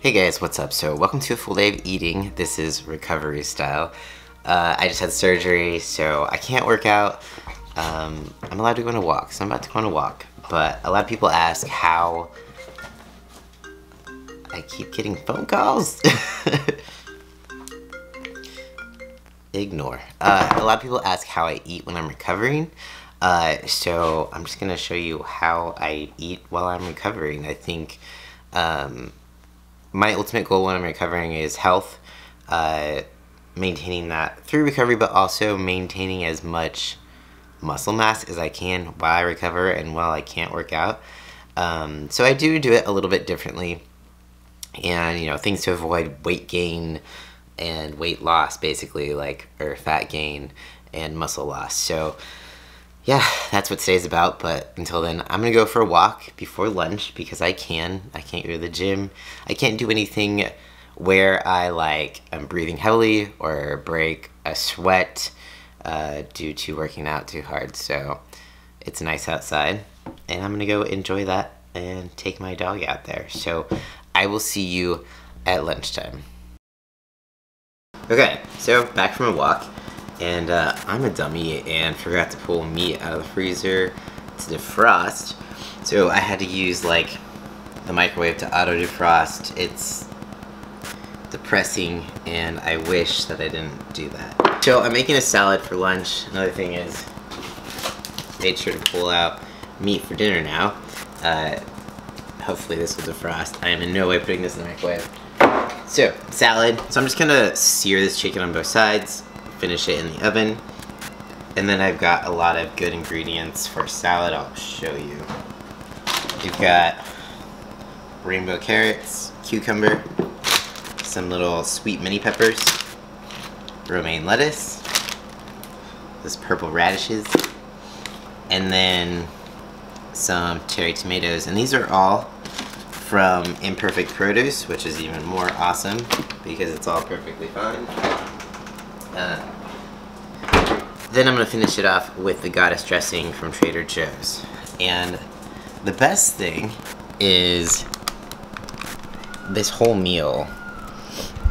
Hey guys, what's up? So welcome to a full day of eating. This is recovery style. I just had surgery, so I can't work out. I'm allowed to go on a walk, so I'm about to go on a walk. But a lot of people ask how I keep getting phone calls. Ignore. A lot of people ask how I eat when I'm recovering. So I'm just gonna show you how I eat while I'm recovering. I think my ultimate goal when I'm recovering is health, maintaining that through recovery, but also maintaining as much muscle mass as I can while I recover and while I can't work out. So I do it a little bit differently, and things to avoid: weight gain and weight loss, basically, or fat gain and muscle loss. So yeah, that's what today's about, but until then, I'm gonna go for a walk before lunch because I can't go to the gym. I can't do anything where I'm breathing heavily or break a sweat due to working out too hard. So it's nice outside, and I'm gonna go enjoy that and take my dog out there. So I will see you at lunchtime. Okay, so back from a walk. And I'm a dummy and forgot to pull meat out of the freezer to defrost. So I had to use the microwave to auto defrost. It's depressing, and I wish that I didn't do that. So I'm making a salad for lunch. Another thing is, made sure to pull out meat for dinner now. Hopefully this will defrost. I am in no way putting this in the microwave. So, salad. So I'm just gonna sear this chicken on both sides, finish it in the oven, and then I've got a lot of good ingredients for salad. I'll show you. You've got rainbow carrots, cucumber, some little sweet mini peppers, romaine lettuce, this purple radishes, and then some cherry tomatoes. And these are all from Imperfect Produce, which is even more awesome because it's all perfectly fine. Then I'm going to finish it off with the Goddess dressing from Trader Joe's. And the best thing is this whole meal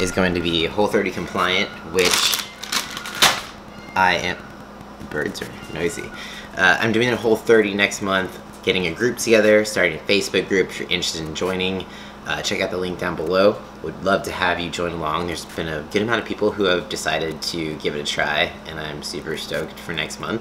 is going to be Whole30 compliant, which I am... Birds are noisy. I'm doing a Whole30 next month, getting a group together, starting a Facebook group. If you're interested in joining, check out the link down below. Would love to have you join along. There's been a good amount of people who have decided to give it a try, and I'm super stoked for next month.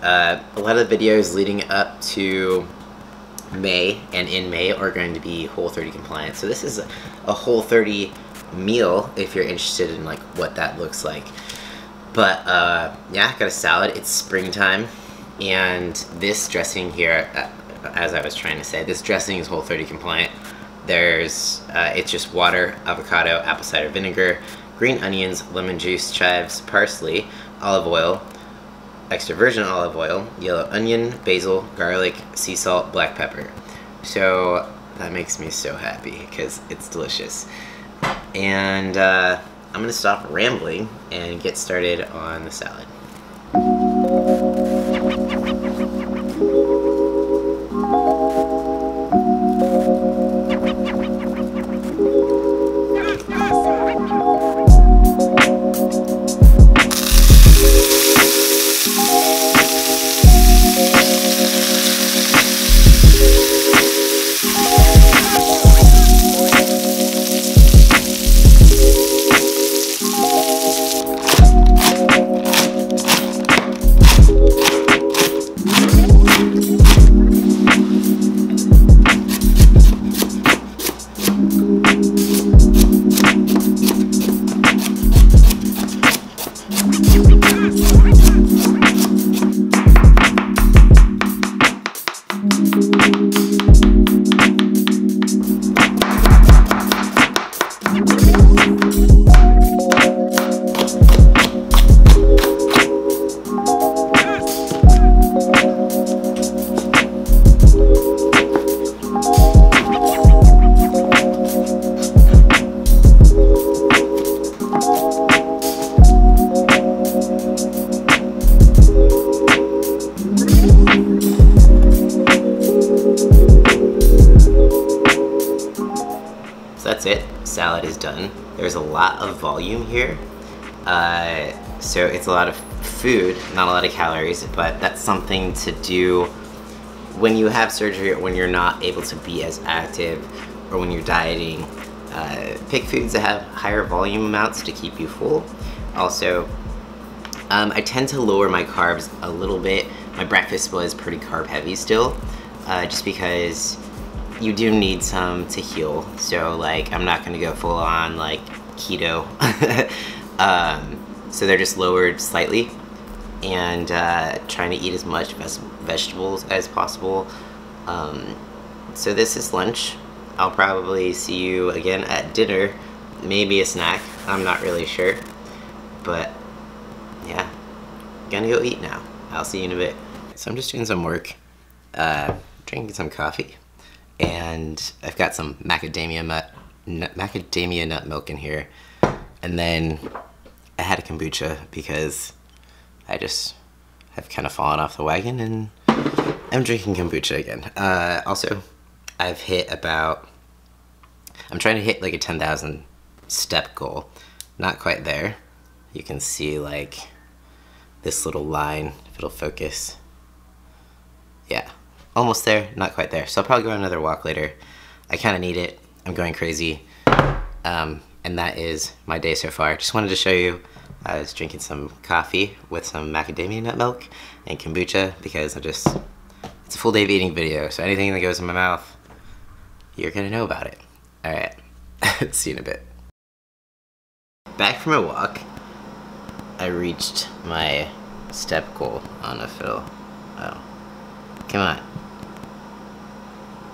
A lot of the videos leading up to May and in May are going to be Whole30 compliant. So this is a Whole30 meal if you're interested in what that looks like. But yeah, got a salad. It's springtime, and this dressing here, as I was trying to say, this dressing is Whole30 compliant. There's, it's just water, avocado, apple cider vinegar, green onions, lemon juice, chives, parsley, olive oil, extra virgin olive oil, yellow onion, basil, garlic, sea salt, black pepper. So that makes me so happy because it's delicious. And I'm gonna stop rambling and get started on the salad. that's it. Salad is done. There's a lot of volume here. So it's a lot of food, not a lot of calories, but that's something to do when you have surgery or when you're not able to be as active or when you're dieting. Pick foods that have higher volume amounts to keep you full. Also, I tend to lower my carbs a little bit. My breakfast was pretty carb heavy still, just because you do need some to heal. So like, I'm not gonna go full on like keto. So they're just lowered slightly, and trying to eat as much vegetables as possible. So this is lunch. I'll probably see you again at dinner, maybe a snack, I'm not really sure, but yeah, gonna go eat now. I'll see you in a bit. So I'm just doing some work, drinking some coffee, and I've got some macadamia nut milk in here, and then I had a kombucha because I just have kind of fallen off the wagon and I'm drinking kombucha again. Also, I've hit about, I'm trying to hit like a 10,000 step goal. Not quite there. You can see like this little line, if it'll focus. Yeah, almost there, not quite there. So I'll probably go on another walk later. I kind of need it. I'm going crazy. And that is my day so far. Just wanted to show you, I was drinking some coffee with some macadamia nut milk and kombucha because it's a full day of eating video. So anything that goes in my mouth, you're gonna know about it. All right, see you in a bit. Back from a walk, I reached my step goal on a fill. Oh, come on.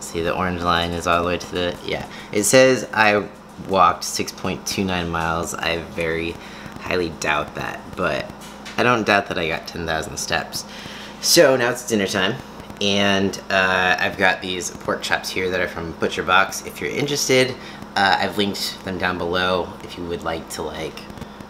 See, the orange line is all the way to the, yeah. It says I walked 6.29 miles. I very highly doubt that, but I don't doubt that I got 10,000 steps. So now it's dinner time. And I've got these pork chops here that are from Butcher Box. If you're interested, I've linked them down below if you would like to like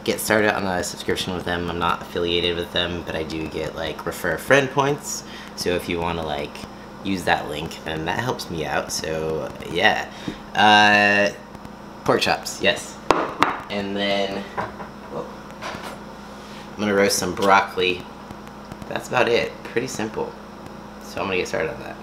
get started on a subscription with them. I'm not affiliated with them, but I do get like refer a friend points. So if you want to like use that link, then that helps me out. So yeah, pork chops, yes. And then I'm gonna roast some broccoli. That's about it. Pretty simple. So I'm gonna get started on that.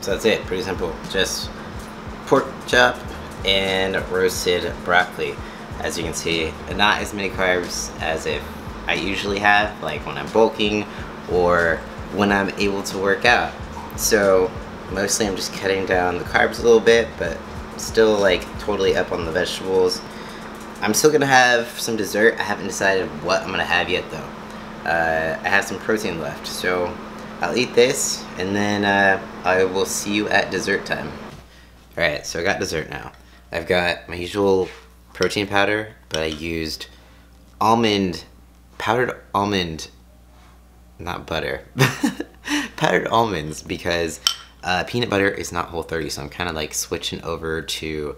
So that's it, pretty simple. Just pork chop and roasted broccoli. As you can see, not as many carbs as if I usually have, like when I'm bulking or when I'm able to work out. So mostly I'm just cutting down the carbs a little bit, but still like totally up on the vegetables. I'm still gonna have some dessert. I haven't decided what I'm gonna have yet though. I have some protein left, so I'll eat this and then I will see you at dessert time. Alright, so I got dessert now. I've got my usual protein powder, but I used powdered almond, not butter, powdered almonds, because peanut butter is not Whole30, so I'm kind of like switching over to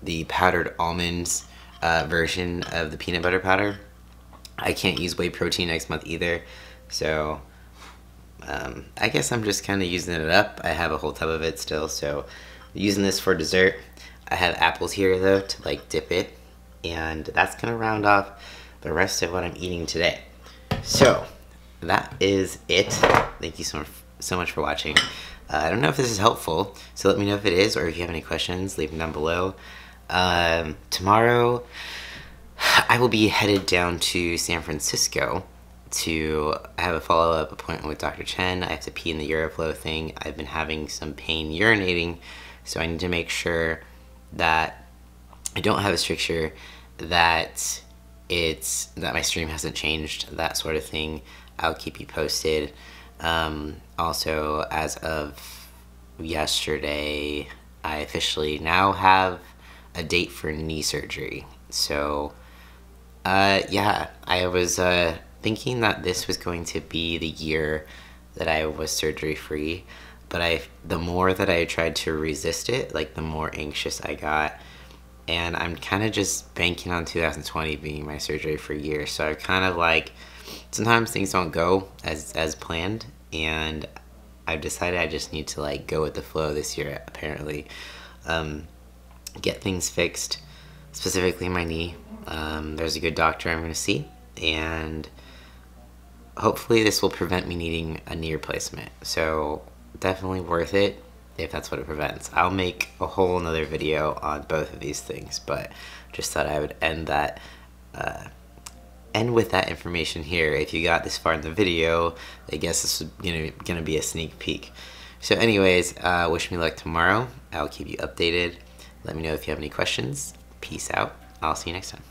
the powdered almonds version of the peanut butter powder. I can't use whey protein next month either, so I guess I'm just kind of using it up. I have a whole tub of it still, so using this for dessert. I have apples here though to like dip it, and that's gonna round off the rest of what I'm eating today. So that is it. Thank you so much for watching. I don't know if this is helpful, so let me know if it is, or if you have any questions, leave them down below. Tomorrow I will be headed down to San Francisco to have a follow-up appointment with Dr. Chen. I have to pee in the Euroflow thing. I've been having some pain urinating, so I need to make sure that I don't have a stricture, that my stream hasn't changed, that sort of thing. I'll keep you posted. Also, as of yesterday, I officially now have a date for knee surgery. So yeah, I was thinking that this was going to be the year that I was surgery free, but the more that I tried to resist it, like the more anxious I got, and I'm kind of just banking on 2020 being my surgery free year. So I kind of like, sometimes things don't go as planned, and I've decided I just need to like go with the flow this year, apparently. Get things fixed, specifically my knee. There's a good doctor I'm going to see, and hopefully this will prevent me needing a knee replacement. So definitely worth it if that's what it prevents. I'll make a whole nother video on both of these things, but just thought I would end with that information here. If you got this far in the video, I guess this is gonna be a sneak peek. So anyways, wish me luck tomorrow. I'll keep you updated. Let me know if you have any questions. Peace out. I'll see you next time.